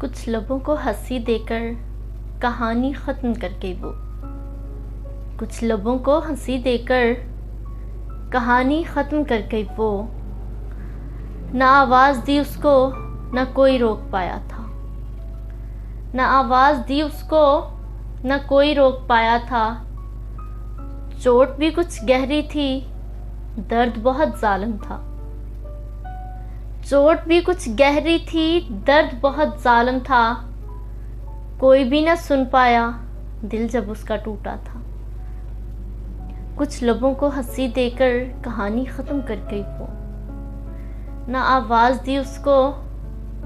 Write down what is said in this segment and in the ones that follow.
कुछ लबों को हंसी देकर कहानी ख़त्म कर गई वो। कुछ लबों को हंसी देकर कहानी ख़त्म कर गई वो। ना आवाज़ दी उसको ना कोई रोक पाया था। ना आवाज़ दी उसको ना कोई रोक पाया था। चोट भी कुछ गहरी थी, दर्द बहुत जालिम था। चोट भी कुछ गहरी थी, दर्द बहुत जालिम था। कोई भी न सुन पाया दिल जब उसका टूटा था। कुछ लबों को हंसी देकर कहानी ख़त्म कर गई वो। न आवाज़ दी उसको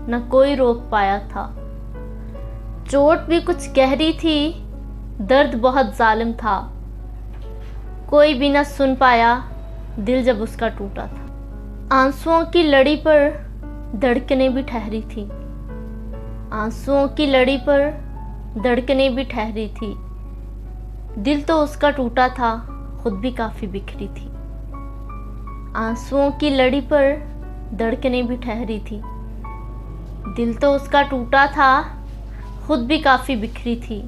न कोई रोक पाया था। चोट भी कुछ गहरी थी, दर्द बहुत जालिम था। कोई भी न सुन पाया दिल जब उसका टूटा था। आंसुओं की लड़ी पर धड़कनें भी ठहरी थी। आंसुओं की लड़ी पर धड़कनें भी ठहरी थी। दिल तो उसका टूटा था, खुद भी काफ़ी बिखरी थी। आंसुओं की लड़ी पर धड़कनें भी ठहरी थी। दिल तो उसका टूटा था, खुद भी काफ़ी बिखरी थी।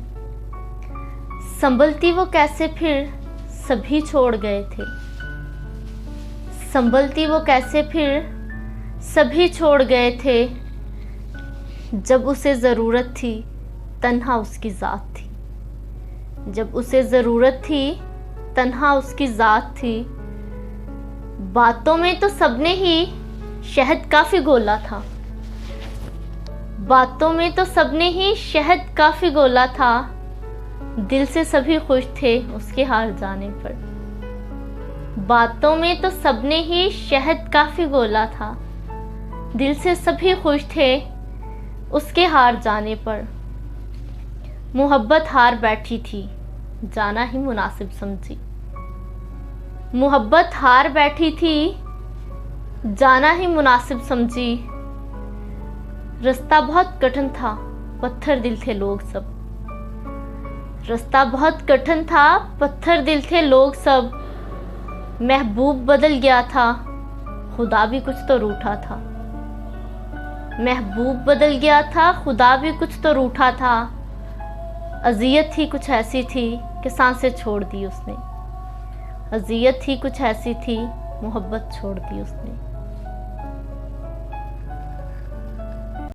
संभलती वो कैसे फिर सभी छोड़ गए थे। संभलती वो कैसे फिर सभी छोड़ गए थे। जब उसे ज़रूरत थी तन्हा उसकी ज़ात थी। जब उसे ज़रूरत थी तन्हा उसकी ज़ात थी। बातों में तो सबने ही शहद काफ़ी घोला था। बातों में तो सबने ही शहद काफ़ी घोला था। दिल से सभी खुश थे उसके हार जाने पर। बातों में तो सबने ही शहद काफ़ी घोला था। दिल से सभी खुश थे उसके हार जाने पर। मोहब्बत हार बैठी थी, जाना ही मुनासिब समझी। मोहब्बत हार बैठी थी, जाना ही मुनासिब समझी। रास्ता बहुत कठिन था, पत्थर दिल थे लोग सब। रास्ता बहुत कठिन था, पत्थर दिल थे लोग सब। महबूब बदल गया था, खुदा भी कुछ तो रूठा था। महबूब बदल गया था, खुदा भी कुछ तो रूठा था। अज़ियत ही कुछ ऐसी थी कि सांसें छोड़ दी उसने। अज़ियत ही कुछ ऐसी थी, मोहब्बत छोड़ दी उसने।